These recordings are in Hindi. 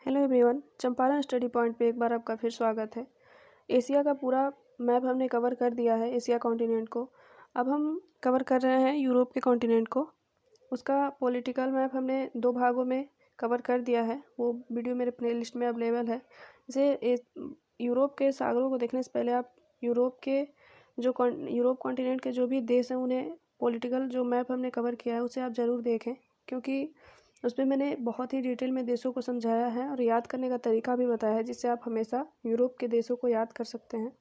Hello everyone, Champaran study point पे एक बार आपका फिर स्वागत है। एशिया का पूरा मैप हमने कवर कर दिया है, एशिया कॉन्टिनेंट को। अब हम कवर कर रहे हैं यूरोप के कॉन्टिनेंट को। उसका पॉलिटिकल मैप हमने 2 भागों में कवर कर दिया है, वो वीडियो मेरे प्लेलिस्ट में अवेलेबल है। यूरोप के सागरों को देखने से पहले आप यूरोप कॉन्टिनेंट के जो भी देश हैं उन्हें पॉलिटिकल जो मैप हमने कवर किया है उसे आप ज़रूर देखें, क्योंकि उसमें मैंने बहुत ही डिटेल में देशों को समझाया है और याद करने का तरीका भी बताया है, जिससे आप हमेशा यूरोप के देशों को याद कर सकते हैं।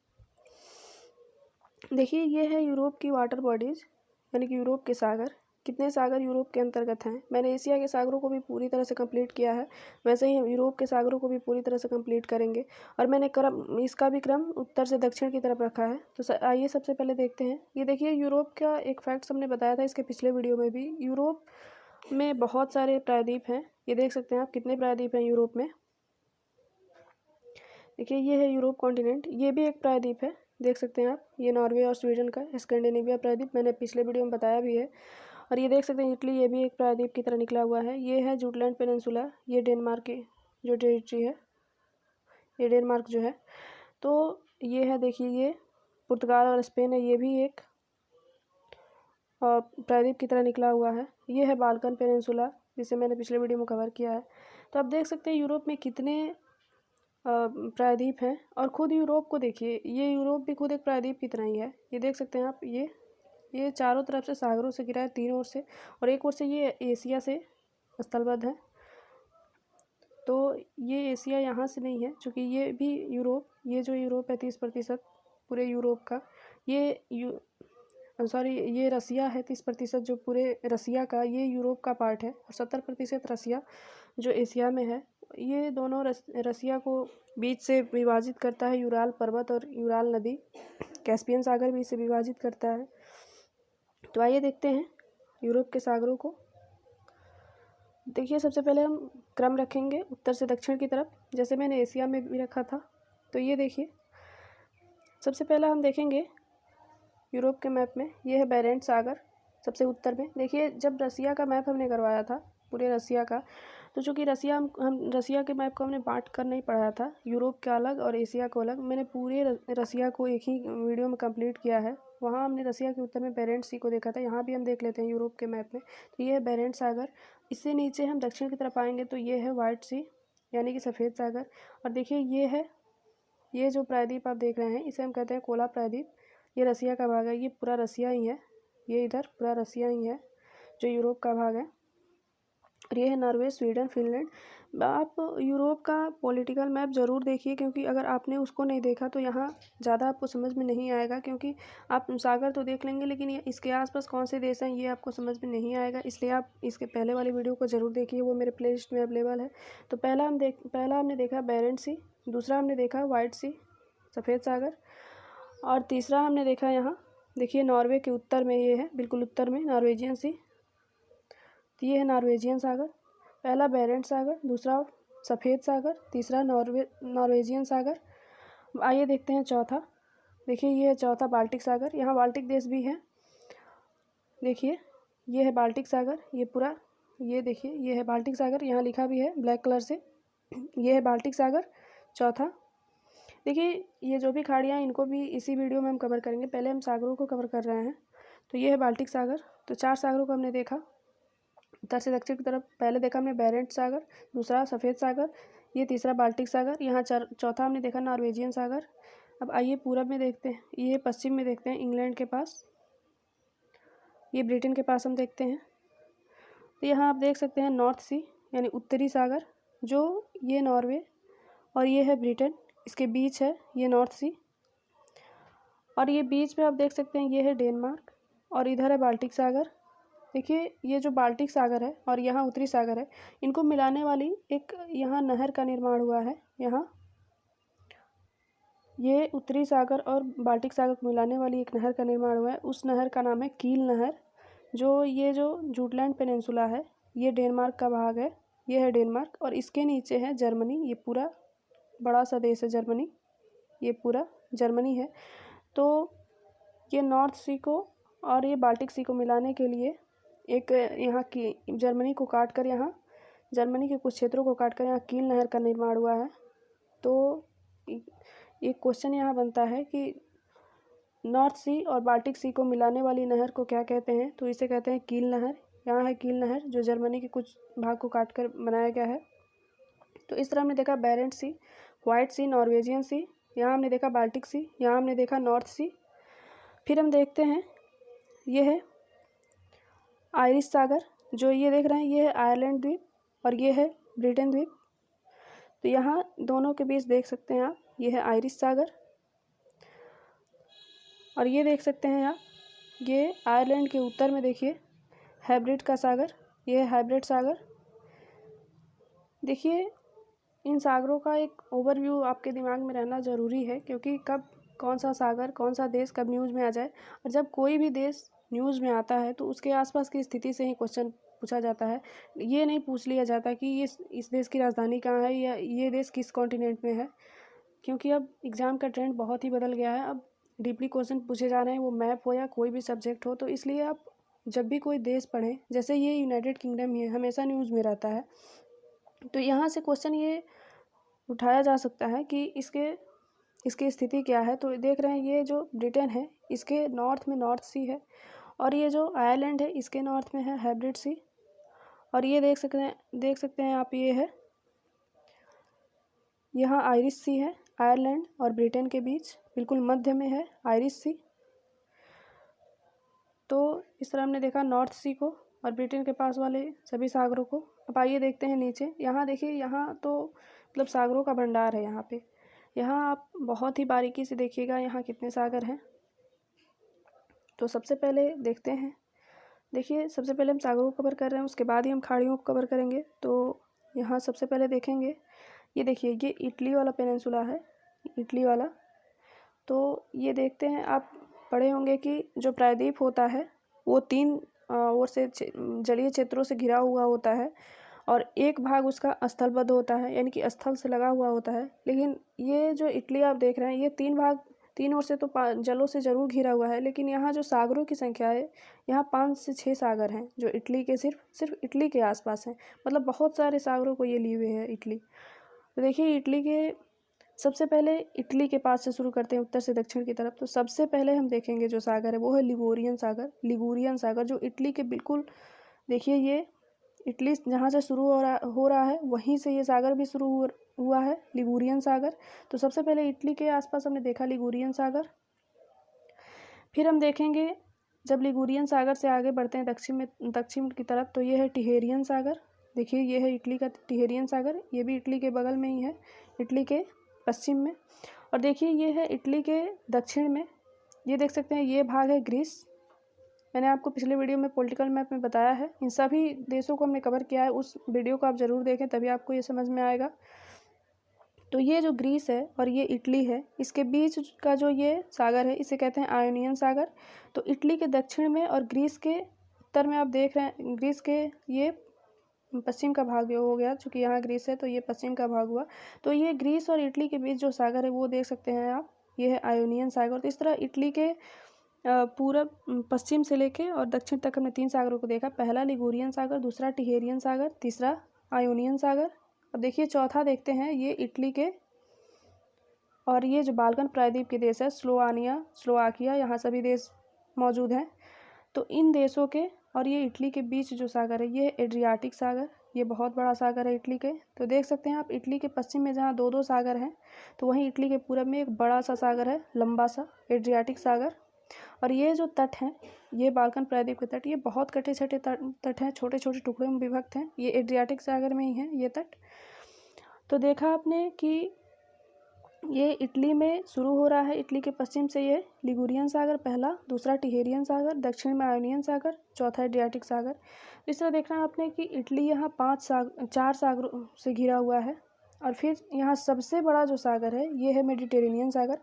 देखिए, ये है यूरोप की वाटर बॉडीज़, यानी कि यूरोप के सागर। कितने सागर यूरोप के अंतर्गत हैं। मैंने एशिया के सागरों को भी पूरी तरह से कंप्लीट किया है, वैसे ही हम यूरोप के सागरों को भी पूरी तरह से कंप्लीट करेंगे। और मैंने इसका भी क्रम उत्तर से दक्षिण की तरफ रखा है। तो आइए सबसे पहले देखते हैं। ये देखिए, यूरोप का एक फैक्ट हमने बताया था इसके पिछले वीडियो में भी। यूरोप में बहुत सारे प्रायद्वीप हैं। ये देख सकते हैं आप कितने प्रायद्वीप हैं यूरोप में। देखिए, ये है यूरोप कॉन्टिनेंट, ये भी एक प्रायद्वीप है, देख सकते हैं आप। ये नॉर्वे और स्वीडन का स्कैंडिनेविया प्रायद्वीप मैंने पिछले वीडियो में बताया भी है। और ये देख सकते हैं इटली, ये भी एक प्रायद्वीप की तरह निकला हुआ है। ये है जुटलैंड पेनिनसुला, ये डेनमार्क की जो टेरिटरी है, ये डेनमार्क जो है। तो ये है, देखिए, ये पुर्तगाल और स्पेन है, ये भी एक और प्रायद्वीप की तरह निकला हुआ है। ये है बाल्कन पेनिनसुला, जिसे मैंने पिछले वीडियो में कवर किया है। तो आप देख सकते हैं यूरोप में कितने प्रायद्वीप हैं। और खुद यूरोप को देखिए, ये यूरोप भी खुद एक प्रायद्वीप की तरह ही है। ये देख सकते हैं आप, ये चारों तरफ से सागरों से घिरा है, तीनों ओर से, और एक ओर से ये एशिया से स्थलबद्ध है। तो ये एशिया यहाँ से नहीं है, चूँकि ये भी ये जो यूरोप है 30% पूरे यूरोप का, ये रसिया है 30%, जो पूरे रसिया का, ये यूरोप का पार्ट है। और 70% रसिया जो एशिया में है। ये दोनों रसिया को बीच से विभाजित करता है यूराल पर्वत और यूराल नदी। कैस्पियन सागर भी इसे विभाजित करता है। तो आइए देखते हैं यूरोप के सागरों को। देखिए, सबसे पहले हम क्रम रखेंगे उत्तर से दक्षिण की तरफ, जैसे मैंने एशिया में भी रखा था। तो ये देखिए, सबसे पहला हम देखेंगे यूरोप के मैप में, ये है बेरेंट सागर सबसे उत्तर में। देखिए, जब रसिया का मैप हमने करवाया था, पूरे रसिया का, तो चूँकि हम रसिया के मैप को हमने बांट कर नहीं पढ़ाया था, यूरोप का अलग और एशिया को अलग। मैंने पूरे रसिया को एक ही वीडियो में कंप्लीट किया है। वहाँ हमने रसिया के उत्तर में बेरेंट सी को देखा था। यहाँ भी हम देख लेते हैं यूरोप के मैप में। तो ये है बेरेंट सागर। इससे नीचे हम दक्षिण की तरफ आएंगे तो ये है वाइट सी, यानी कि सफ़ेद सागर। और देखिए, ये जो प्रायद्वीप आप देख रहे हैं, इसे हम कहते हैं कोला प्रायद्वीप। ये रसिया का भाग है, ये पूरा रसिया ही है, ये इधर पूरा रसिया ही है जो यूरोप का भाग है। और ये है नॉर्वे, स्वीडन, फिनलैंड। आप यूरोप का पॉलिटिकल मैप ज़रूर देखिए, क्योंकि अगर आपने उसको नहीं देखा तो यहाँ ज़्यादा आपको समझ में नहीं आएगा। क्योंकि आप सागर तो देख लेंगे, लेकिन ये इसके आसपास कौन से देश हैं ये आपको समझ में नहीं आएगा। इसलिए आप इसके पहले वाली वीडियो को ज़रूर देखिए, वो मेरे प्लेलिस्ट में अवेलेबल है। तो पहला हमने देखा बेरेंट सी, दूसरा हमने देखा वाइट सी, सफ़ेद सागर, और तीसरा हमने देखा यहाँ, देखिए, नॉर्वे के उत्तर में, ये है बिल्कुल उत्तर में नॉर्वेजियन सी। तो ये है नॉर्वेजियन सागर, पहला बेरेंट सागर, दूसरा सफ़ेद सागर, तीसरा नॉर्वेजियन सागर। आइए देखते हैं चौथा। देखिए, ये है चौथा बाल्टिक सागर। यहाँ बाल्टिक देश भी हैं। देखिए, ये है बाल्टिक सागर, ये पूरा, ये देखिए, ये है बाल्टिक सागर, यहाँ लिखा भी है ब्लैक कलर से। ये है बाल्टिक सागर चौथा। देखिए, ये जो भी खाड़ियाँ, इनको भी इसी वीडियो में हम कवर करेंगे। पहले हम सागरों को कवर कर रहे हैं। तो ये है बाल्टिक सागर। तो 4 सागरों को हमने देखा उत्तर से दक्षिण की तरफ। पहले देखा हमने बेरेंट सागर, दूसरा सफ़ेद सागर, ये तीसरा बाल्टिक सागर, यहाँ चौथा हमने देखा नॉर्वेजियन सागर। अब आइए पूरब में देखते हैं, ये पश्चिम में देखते हैं, इंग्लैंड के पास, ये ब्रिटेन के पास हम देखते हैं। तो यहाँ आप देख सकते हैं नॉर्थ सी, यानी उत्तरी सागर, जो ये नॉर्वे और ये है ब्रिटेन, इसके बीच है ये नॉर्थ सी। और ये बीच में आप देख सकते हैं, ये है डेनमार्क, और इधर है बाल्टिक सागर। देखिए, ये जो बाल्टिक सागर है और यहाँ उत्तरी सागर है, इनको मिलाने वाली एक यहाँ नहर का निर्माण हुआ है। यहाँ ये उत्तरी सागर और बाल्टिक सागर को मिलाने वाली एक नहर का निर्माण हुआ है। उस नहर का नाम है कील नहर। ये जो जूटलैंड पेनिनसुला है, ये डेनमार्क का भाग है, ये है डेनमार्क। और इसके नीचे है जर्मनी, ये पूरा बड़ा सा देश है जर्मनी, ये पूरा जर्मनी है। तो ये नॉर्थ सी को और ये बाल्टिक सी को मिलाने के लिए एक यहाँ की जर्मनी को काट कर यहाँ जर्मनी के कुछ क्षेत्रों को काटकर यहाँ कील नहर का निर्माण हुआ है। तो एक क्वेश्चन यहाँ बनता है कि नॉर्थ सी और बाल्टिक सी को मिलाने वाली नहर को क्या कहते हैं? तो इसे कहते हैं कील नहर। यहाँ है कील नहर जो जर्मनी के कुछ भाग को काटकर बनाया गया है। तो इस तरह हमने देखा बैरेंट सी, व्हाइट सी, नॉर्वेजियन सी, यहाँ हमने देखा बाल्टिक सी, यहाँ हमने देखा नॉर्थ सी। फिर हम देखते हैं ये है आयरिश सागर, जो ये देख रहे हैं ये है आयरलैंड द्वीप और ये है ब्रिटेन द्वीप। तो यहाँ दोनों के बीच देख सकते हैं आप, ये है आयरिश सागर और ये देख सकते हैं आप, ये आयरलैंड के उत्तर में देखिए हाइब्रिड का सागर, ये है हाइब्रिड सागर। देखिए इन सागरों का एक ओवरव्यू आपके दिमाग में रहना ज़रूरी है, क्योंकि कब कौन सा सागर, कौन सा देश कब न्यूज़ में आ जाए। और जब कोई भी देश न्यूज़ में आता है तो उसके आसपास की स्थिति से ही क्वेश्चन पूछा जाता है। ये नहीं पूछ लिया जाता कि ये इस देश की राजधानी कहाँ है या ये देश किस कॉन्टिनेंट में है, क्योंकि अब एग्ज़ाम का ट्रेंड बहुत ही बदल गया है। अब डीपली क्वेश्चन पूछे जा रहे हैं, वो मैप हो या कोई भी सब्जेक्ट हो। तो इसलिए आप जब भी कोई देश पढ़ें, जैसे ये यूनाइटेड किंगडम ही है, हमेशा न्यूज़ में रहता है, तो यहाँ से क्वेश्चन ये उठाया जा सकता है कि इसकी स्थिति क्या है। तो देख रहे हैं ये जो ब्रिटेन है इसके नॉर्थ में नॉर्थ सी है और ये जो आयरलैंड है इसके नॉर्थ में है हाइब्रिड सी। और ये देख सकते हैं आप, ये है यहाँ आयरिश सी है, आयरलैंड और ब्रिटेन के बीच बिल्कुल मध्य में है आयरिश सी। तो इस तरह हमने देखा नॉर्थ सी को और ब्रिटेन के पास वाले सभी सागरों को। अब आइए देखते हैं नीचे। यहाँ देखिए, यहाँ तो मतलब सागरों का भंडार है यहाँ पे। यहाँ आप बहुत ही बारीकी से देखिएगा यहाँ कितने सागर हैं। तो सबसे पहले देखते हैं, देखिए सबसे पहले हम सागरों को कवर कर रहे हैं, उसके बाद ही हम खाड़ियों को कवर करेंगे। तो यहाँ सबसे पहले देखेंगे, ये देखिए ये इटली वाला पेनिनसुला है, इटली वाला। तो ये देखते हैं, आप पढ़े होंगे कि जो प्रायद्वीप होता है वो 3 ओर से जलीय क्षेत्रों से घिरा हुआ होता है और एक भाग उसका स्थलबद्ध होता है, यानी कि स्थल से लगा हुआ होता है। लेकिन ये जो इटली आप देख रहे हैं, ये 3 भाग, 3 ओर से तो जलों से ज़रूर घिरा हुआ है, लेकिन यहाँ जो सागरों की संख्या है, यहाँ 5 से 6 सागर हैं जो इटली के सिर्फ इटली के आसपास हैं। मतलब बहुत सारे सागरों को ये लिए हुए है इटली। तो देखिए इटली के सबसे पहले इटली के पास से शुरू करते हैं उत्तर से दक्षिण की तरफ। तो सबसे पहले हम देखेंगे जो सागर है वो है लिगुरियन सागर। लिगुरियन सागर जो इटली के बिल्कुल, देखिए ये इटली जहाँ से शुरू हो रहा है वहीं से ये सागर भी शुरू हुआ है, लिगुरियन सागर। तो सबसे पहले इटली के आसपास हमने देखा लिगुरियन सागर। फिर हम देखेंगे जब लिगुरियन सागर से आगे बढ़ते हैं दक्षिण की तरफ, तो ये है टिहेरियन सागर। देखिए ये है इटली का टिहेरियन सागर, ये भी इटली के बगल में ही है, इटली के पश्चिम में। और देखिए ये है इटली के दक्षिण में, ये देख सकते हैं ये भाग है ग्रीस। मैंने आपको पिछले वीडियो में पॉलिटिकल मैप में बताया है, इन सभी देशों को हमने कवर किया है। उस वीडियो को आप ज़रूर देखें, तभी आपको ये समझ में आएगा। तो ये जो ग्रीस है और ये इटली है, इसके बीच का जो ये सागर है इसे कहते हैं आयोनियन सागर। तो इटली के दक्षिण में और ग्रीस के उत्तर में आप देख रहे हैं, ग्रीस के ये पश्चिम का भाग हो गया, चूँकि यहाँ ग्रीस है तो ये पश्चिम का भाग हुआ। तो ये ग्रीस और इटली के बीच जो सागर है वो देख सकते हैं आप, ये है आयोनियन सागर। तो इस तरह इटली के पूरब पश्चिम से लेके और दक्षिण तक हमने 3 सागरों को देखा। पहला लिगुरियन सागर, दूसरा टिहेरियन सागर, तीसरा आयोनियन सागर। अब देखिए चौथा देखते हैं, ये इटली के और ये जो बाल्कन प्रायद्वीप के देश है स्लोवाकिया, यहाँ सभी देश मौजूद हैं। तो इन देशों के और ये इटली के बीच जो सागर है ये एड्रियाटिक सागर, ये बहुत बड़ा सागर है इटली के। तो देख सकते हैं आप इटली के पश्चिम में जहाँ 2-2 सागर हैं, तो वहीं इटली के पूरब में एक बड़ा सा सागर है, लंबा सा एड्रियाटिक सागर। और ये जो तट हैं, ये बाल्कन प्रायद्वीप के तट, ये बहुत कटे छटे तट हैं, छोटे छोटे टुकड़ों में विभक्त हैं। ये एड्रियाटिक सागर में ही हैं ये तट। तो देखा आपने कि ये इटली में शुरू हो रहा है, इटली के पश्चिम से ये लिगुरियन सागर पहला, दूसरा टिहेरियन सागर, दक्षिण में आयोनियन सागर, चौथा एड्रियाटिक सागर। इस तरह देखना आपने कि इटली यहाँ 4 सागरों से घिरा हुआ है। और फिर यहाँ सबसे बड़ा जो सागर है ये है मेडिटेरेनियन सागर,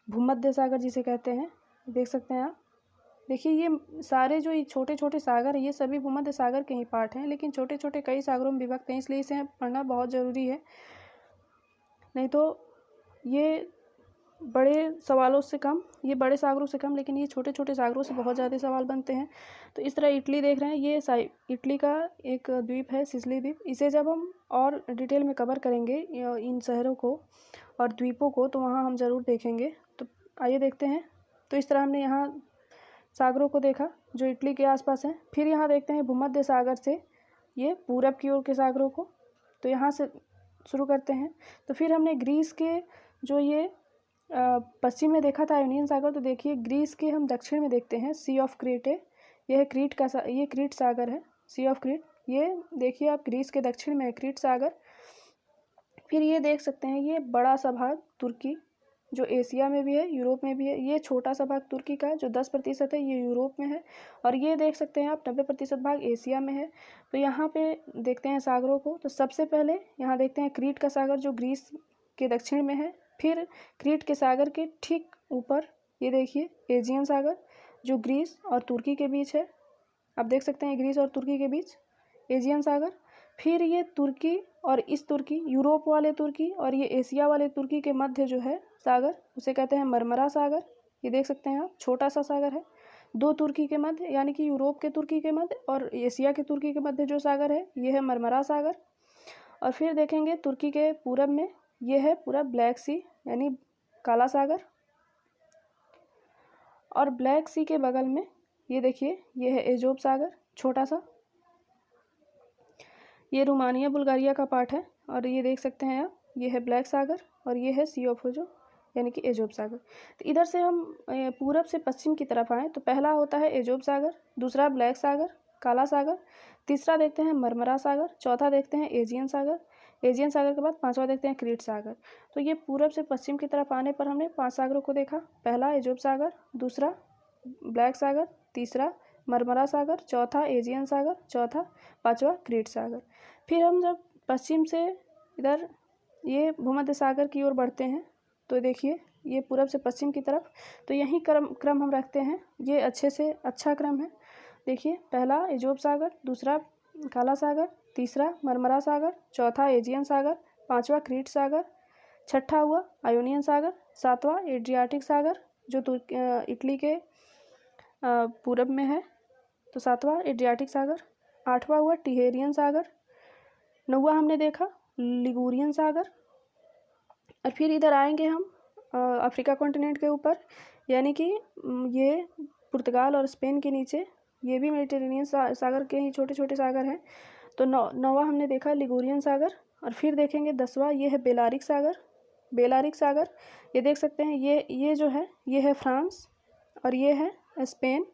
भूमध्य सागर जिसे कहते हैं। देख सकते हैं आप, देखिए ये सारे जो ये छोटे छोटे सागर है ये सभी भूमध्य सागर के ही पार्ट हैं, लेकिन छोटे छोटे कई सागरों में विभक्त हैं, इसलिए इसे पढ़ना बहुत ज़रूरी है। नहीं तो ये बड़े सवालों से कम, ये बड़े सागरों से कम, लेकिन ये छोटे छोटे सागरों से बहुत ज़्यादा सवाल बनते हैं। तो इस तरह इटली देख रहे हैं, ये इटली का एक द्वीप है, सिसिली द्वीप। इसे जब हम और डिटेल में कवर करेंगे इन शहरों को और द्वीपों को, तो वहाँ हम ज़रूर देखेंगे। तो आइए देखते हैं। तो इस तरह हमने यहाँ सागरों को देखा जो इटली के आसपास हैं। फिर यहाँ देखते हैं भूमध्य सागर से ये पूरब की ओर के सागरों को। तो यहाँ से शुरू करते हैं। तो फिर हमने ग्रीस के जो ये पश्चिम में देखा था आयोनियन सागर, तो देखिए ग्रीस के हम दक्षिण में देखते हैं सी ऑफ क्रीट है। यह है क्रीट का ये क्रीट सागर है, सी ऑफ क्रीट। ये देखिए आप ग्रीस के दक्षिण में है क्रीट सागर। फिर ये देख सकते हैं ये बड़ा सा भाग तुर्की जो एशिया में भी है, यूरोप में भी है। ये छोटा सा भाग तुर्की का जो 10% है, ये यूरोप में है। और ये देख सकते हैं आप 90% भाग एशिया में है। तो यहाँ पे देखते हैं सागरों को। तो सबसे पहले यहाँ देखते हैं क्रीट का सागर जो ग्रीस के दक्षिण में है। फिर क्रीट के सागर के ठीक ऊपर ये देखिए एजियन सागर जो ग्रीस और तुर्की के बीच है। आप देख सकते हैं ग्रीस और तुर्की के बीच एजियन सागर। फिर ये तुर्की और इस तुर्की, यूरोप वाले तुर्की और ये एशिया वाले तुर्की के मध्य जो है सागर, उसे कहते हैं मरमरा सागर। ये देख सकते हैं आप, छोटा सा सागर है। दो तुर्की के मध्य, यानी कि यूरोप के तुर्की के मध्य और एशिया के तुर्की के मध्य जो सागर है, ये है मरमरा सागर। और फिर देखेंगे तुर्की के पूरब में ये है पूरा ब्लैक सी, यानी काला सागर। और ब्लैक सी के बगल में ये देखिए ये है एजोब सागर, छोटा सा। ये रोमानिया बुल्गारिया का पार्ट है। और ये देख सकते हैं आप, ये है ब्लैक सागर और ये है सी ऑफ ओजो, यानी कि एजोब सागर। तो इधर से हम पूरब से पश्चिम की तरफ आएँ तो पहला होता है एजोब सागर, दूसरा ब्लैक सागर, काला सागर, तीसरा देखते हैं मरमरा सागर, चौथा देखते हैं एजियन सागर, एजियन सागर के बाद पांचवा देखते हैं क्रीट सागर। तो ये पूरब से पश्चिम की तरफ आने पर हमने 5 सागरों को देखा। पहला एजोब सागर, दूसरा ब्लैक सागर, तीसरा मरमरा सागर, चौथा एजियन सागर, चौथा पांचवा क्रीट सागर। फिर हम जब पश्चिम से इधर ये भूमध्य सागर की ओर बढ़ते हैं तो देखिए ये पूरब से पश्चिम की तरफ, तो यही क्रम हम रखते हैं। ये अच्छे से अच्छा क्रम है। देखिए पहला एजोब सागर, दूसरा काला सागर, तीसरा मरमरा सागर, चौथा एजियन सागर, पांचवा क्रीट सागर, छठा हुआ आयोनियन सागर, सातवां एड्रियाटिक सागर जो इटली के पूरब में है, तो सातवां एड्रियाटिक सागर, आठवां हुआ टिहेरियन सागर, नौवां हमने देखा लिगुरियन सागर। और फिर इधर आएंगे हम अफ्रीका कॉन्टिनेंट के ऊपर, यानी कि ये पुर्तगाल और स्पेन के नीचे ये भी मेडिटेरेनियन सागर के ही छोटे छोटे सागर हैं। तो नौवां हमने देखा लिगुरियन सागर। और फिर देखेंगे 10वां, ये है बेलारिक सागर, बेलारिक सागर। ये देख सकते हैं ये जो है ये है फ्रांस और ये है स्पेन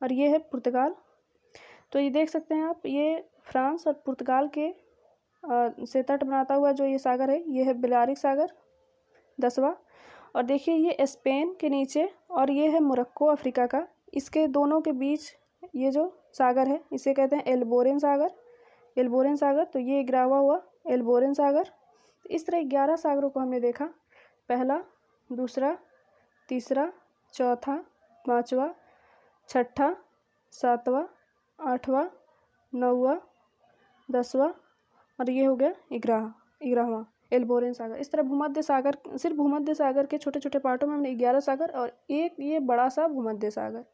और ये है पुर्तगाल। तो ये देख सकते हैं आप, ये फ्रांस और पुर्तगाल के से तट बनाता हुआ जो ये सागर है, ये है बेलारिक सागर 10वां। और देखिए ये स्पेन के नीचे और ये है मोरक्को अफ्रीका का, इसके दोनों के बीच ये जो सागर है इसे कहते हैं एल्बोरेन सागर, एल्बोरेन सागर। तो ये 11वां हुआ एल्बोरेन सागर। इस तरह 11 सागरों को हमने देखा, पहला, दूसरा, तीसरा, चौथा, पांचवा, छठा, सातवां, आठवां, नौवां, 10वां और ये हो गया 11वां एल्बोरेन सागर। इस तरह भूमध्य सागर, सिर्फ भूमध्य सागर के छोटे छोटे पार्टों में हमने 11 सागर और एक ये बड़ा सा भूमध्य सागर,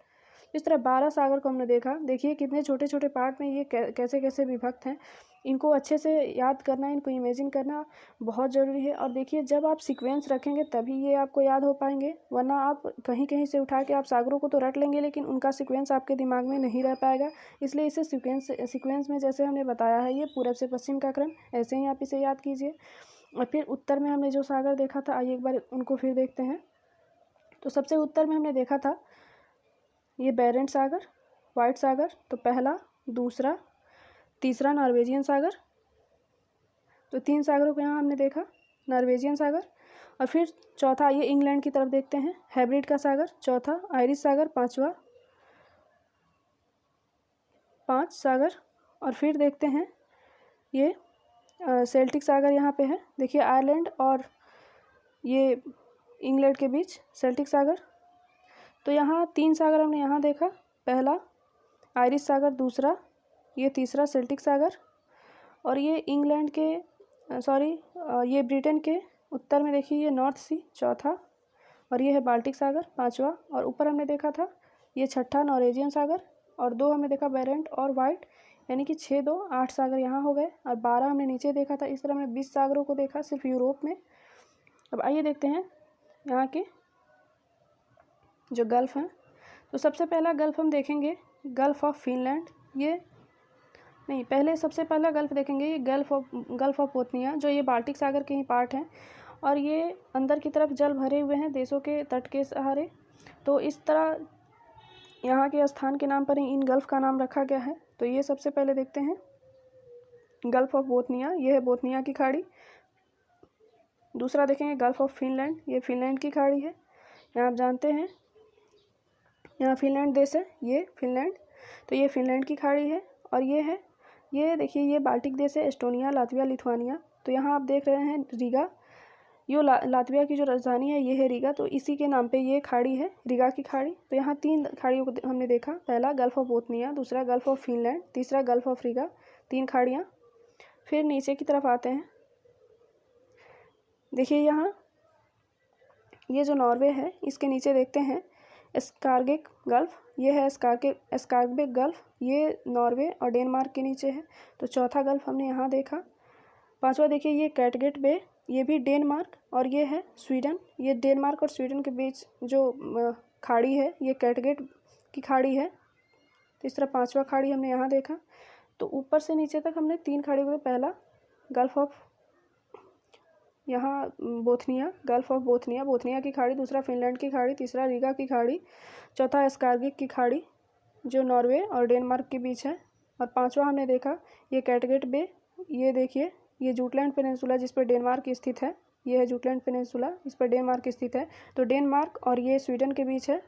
इस तरह 12 सागर को हमने देखा। देखिए कितने छोटे छोटे पार्ट में ये कैसे कैसे विभक्त हैं। इनको अच्छे से याद करना, इनको इमेजिन करना बहुत ज़रूरी है। और देखिए जब आप सीक्वेंस रखेंगे तभी ये आपको याद हो पाएंगे, वरना आप कहीं कहीं से उठा के आप सागरों को तो रट लेंगे लेकिन उनका सीक्वेंस आपके दिमाग में नहीं रह पाएगा। इसलिए इसे सीक्वेंस में जैसे हमने बताया है ये पूरब से पश्चिम का क्रम, ऐसे ही आप इसे याद कीजिए। और फिर उत्तर में हमने जो सागर देखा था, आइए एक बार उनको फिर देखते हैं। तो सबसे उत्तर में हमने देखा था ये बैरेंट सागर, वाइट सागर। तो पहला, दूसरा, तीसरा नॉर्वेजियन सागर। तो 3 सागरों को यहाँ हमने देखा, नॉर्वेजियन सागर। और फिर चौथा, ये इंग्लैंड की तरफ देखते हैं, हेब्रिड का सागर। चौथा आयरिश सागर, पांचवा, 5 सागर। और फिर देखते हैं ये सेल्टिक सागर यहाँ पे है। देखिए आयरलैंड और ये इंग्लैंड के बीच सेल्टिक सागर। तो यहाँ 3 सागर हमने यहाँ देखा, पहला आयरिश सागर, दूसरा, ये तीसरा सेल्टिक सागर। और ये इंग्लैंड के ये ब्रिटेन के उत्तर में देखिए ये नॉर्थ सी चौथा, और ये है बाल्टिक सागर पाँचवा, और ऊपर हमने देखा था ये छठा नॉर्वेजियन सागर, और 2 हमने देखा बेरेंट और वाइट, यानी कि 6 2 8 सागर यहाँ हो गए, और 12 हमने नीचे देखा था। इस तरह हमने 20 सागरों को देखा सिर्फ यूरोप में। अब आइए देखते हैं यहाँ के जो गल्फ़ हैं। तो सबसे पहला गल्फ़ हम देखेंगे गल्फ़ ऑफ फिनलैंड, ये नहीं, पहले सबसे पहला गल्फ़ देखेंगे ये गल्फ़ ऑफ बोथनिया, जो ये बाल्टिक सागर के ही पार्ट हैं, और ये अंदर की तरफ जल भरे हुए हैं देशों के तट के सहारे। तो इस तरह यहाँ के स्थान के नाम पर ही इन गल्फ़ का नाम रखा गया है। तो ये सबसे पहले देखते हैं गल्फ़ ऑफ बोथनिया, ये है बोथनिया की खाड़ी। दूसरा देखेंगे गल्फ़ ऑफ फिनलैंड, ये फिनलैंड की खाड़ी है। यहाँ आप जानते हैं यहाँ फिनलैंड देश है, ये फिनलैंड, तो ये फिनलैंड की खाड़ी है। और ये देखिए ये बाल्टिक देश है, एस्टोनिया, लातविया, लिथुआनिया। तो यहाँ आप देख रहे हैं रीगा, यो लातविया की जो राजधानी है ये है रीगा, तो इसी के नाम पे ये खाड़ी है, रीगा की खाड़ी। तो यहाँ 3 खाड़ियों को हमने देखा, पहला गल्फ़ ऑफ बोथनिया, दूसरा गल्फ़ ऑफ फिनलैंड, तीसरा गल्फ़ ऑफ रीगा, 3 खाड़ियाँ। फिर नीचे की तरफ आते हैं, देखिए यहाँ ये जो नॉर्वे है इसके नीचे देखते हैं स्कारगेक गल्फ़, ये है स्कारगेक गल्फ़, ये नॉर्वे और डेनमार्क के नीचे है। तो चौथा गल्फ़ हमने यहाँ देखा। पांचवा देखिए ये कैटगेट बे, ये भी डेनमार्क, और ये है स्वीडन। ये डेनमार्क और स्वीडन के बीच जो खाड़ी है ये कैटगेट की खाड़ी है। तो इस तरह 5वां खाड़ी हमने यहाँ देखा। तो ऊपर से नीचे तक हमने 3 खाड़ियों को, पहला गल्फ़ ऑफ यहाँ Bothnia, gulf of Bothnia, Bothnia की खाड़ी, दूसरा फिनलैंड की खाड़ी, तीसरा रीगा की खाड़ी, चौथा स्कारगिक की खाड़ी जो नॉर्वे और डेनमार्क के बीच है, और 5वां हमने देखा ये कैटगेट बे। ये देखिए ये जूटलैंड पेनिनसुला जिस पर डेनमार्क स्थित है, ये है जूटलैंड पेनिनसुला, इस पर डेनमार्क स्थित है। तो डेनमार्क और ये स्वीडन के बीच है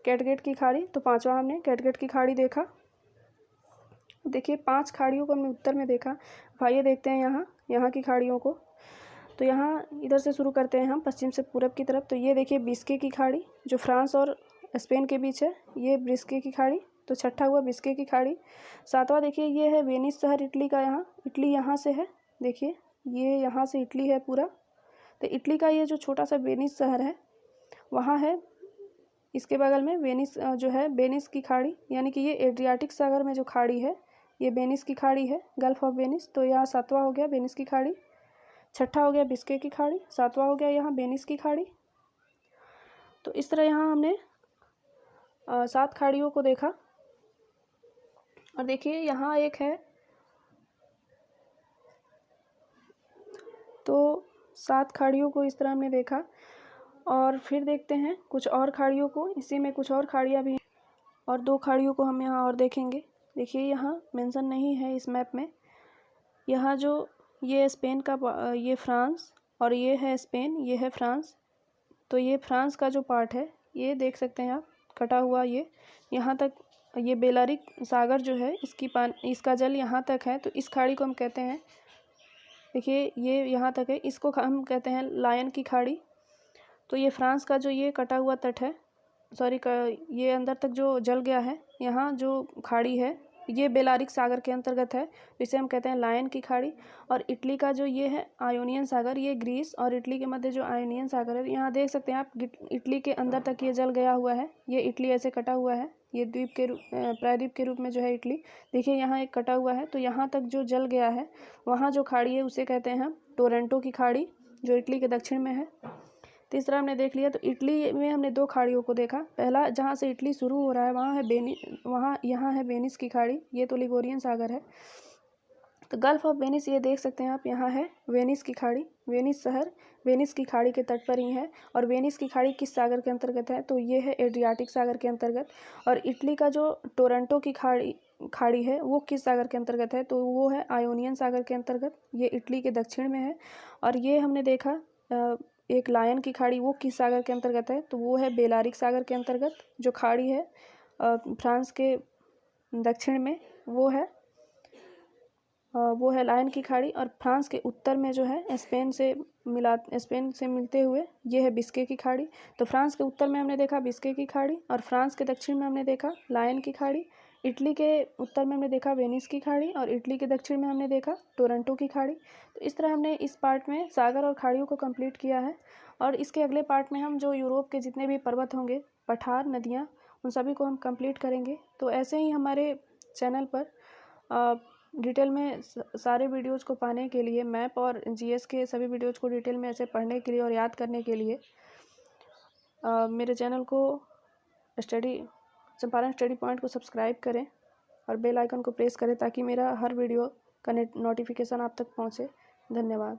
कैटगेट की खाड़ी। तो 5वां हमने कैटगेट की खाड़ी देखा। देखिए 5 खाड़ियों को हमने उत्तर में देखा। भाइये देखते हैं यहाँ की खाड़ियों को। तो यहाँ इधर से शुरू करते हैं हम पश्चिम से पूरब की तरफ। तो ये देखिए बिस्के की खाड़ी जो फ्रांस और स्पेन के बीच है, ये बिस्के की खाड़ी। तो छठा हुआ बिस्के की खाड़ी। 7वां देखिए ये है वेनिस शहर इटली का, इटली यहाँ से है, देखिए ये यहाँ से इटली है पूरा। तो इटली का ये जो छोटा सा वेनिस शहर है वहाँ है, इसके बगल में वेनिस जो है वेनिस की खाड़ी, यानी कि ये एड्रियाटिक सागर में जो खाड़ी है ये वेनिस की खाड़ी है, गल्फ़ ऑफ वेनिस। तो यहाँ 7वां हो गया वेनिस की खाड़ी, छठा हो गया बिस्के की खाड़ी, 7वां हो गया यहाँ वेनिस की खाड़ी। तो इस तरह यहाँ हमने 7 खाड़ियों को देखा। और देखिए यहाँ एक है, तो 7 खाड़ियों को इस तरह हमने देखा। और फिर देखते हैं कुछ और खाड़ियों को, इसी में कुछ और खाड़ियाँ भी हैं, और 2 खाड़ियों को हम यहाँ और देखेंगे। देखिए यहाँ मेंशन नहीं है इस मैप में, यहाँ जो ये स्पेन का, ये फ्रांस, और ये है स्पेन, ये है फ्रांस। तो ये फ्रांस का जो पार्ट है ये देख सकते हैं आप कटा हुआ, ये यहाँ तक, ये बेलारिक सागर जो है इसका जल यहाँ तक है। तो इस खाड़ी को हम कहते हैं, देखिए ये यहाँ तक है, इसको हम कहते हैं लायन की खाड़ी। तो ये फ्रांस का जो ये कटा हुआ तट है, ये अंदर तक जो जल गया है, यहाँ जो खाड़ी है ये बेलारिक सागर के अंतर्गत है, इसे हम कहते हैं लायन की खाड़ी। और इटली का जो ये है आयोनियन सागर, ये ग्रीस और इटली के मध्य जो आयोनियन सागर है, यहाँ देख सकते हैं आप इटली के अंदर तक ये जल गया हुआ है, ये इटली ऐसे कटा हुआ है, ये द्वीप के प्रायद्वीप के रूप में जो है इटली, देखिए यहाँ एक कटा हुआ है। तो यहाँ तक जो जल गया है वहाँ जो खाड़ी है उसे कहते हैं हम टोरंटो की खाड़ी, जो इटली के दक्षिण में है। तीसरा हमने देख लिया। तो इटली में हमने 2 खाड़ियों को देखा। पहला जहाँ से इटली शुरू हो रहा है यहाँ है वेनिस की खाड़ी, ये तो लिगोरियन सागर है। तो गल्फ़ ऑफ वेनिस ये देख सकते हैं आप, यहाँ है वेनिस की खाड़ी, वेनिस शहर वेनिस की खाड़ी के तट पर ही है। और वेनिस की खाड़ी किस सागर के अंतर्गत है, तो ये है एड्रियाटिक सागर के अंतर्गत। और इटली का जो टोरंटो की खाड़ी है वो किस सागर के अंतर्गत है, तो वो है आयोनियन सागर के अंतर्गत, ये इटली के दक्षिण में है। और ये हमने देखा एक लायन की खाड़ी, वो किस सागर के अंतर्गत है, तो वो है बेलारिक सागर के अंतर्गत। जो खाड़ी है फ्रांस के दक्षिण में वो है लायन की खाड़ी। और फ्रांस के उत्तर में जो है स्पेन से मिलते हुए ये है बिस्के की खाड़ी। तो फ्रांस के उत्तर में हमने देखा बिस्के की खाड़ी, और फ्रांस के दक्षिण में हमने देखा लायन की खाड़ी। इटली के उत्तर में हमने देखा वेनिस की खाड़ी और इटली के दक्षिण में हमने देखा टोरंटो की खाड़ी। तो इस तरह हमने इस पार्ट में सागर और खाड़ियों को कंप्लीट किया है। और इसके अगले पार्ट में हम जो यूरोप के जितने भी पर्वत होंगे, पठार, नदियाँ, उन सभी को हम कंप्लीट करेंगे। तो ऐसे ही हमारे चैनल पर डिटेल में सारे वीडियोज़ को पाने के लिए, मैप और जीएस के सभी वीडियोज़ को डिटेल में ऐसे पढ़ने के लिए और याद करने के लिए मेरे चैनल को चंपारण स्टडी पॉइंट को सब्सक्राइब करें और बेल आइकन को प्रेस करें ताकि मेरा हर वीडियो का नोटिफिकेशन आप तक पहुंचे। धन्यवाद।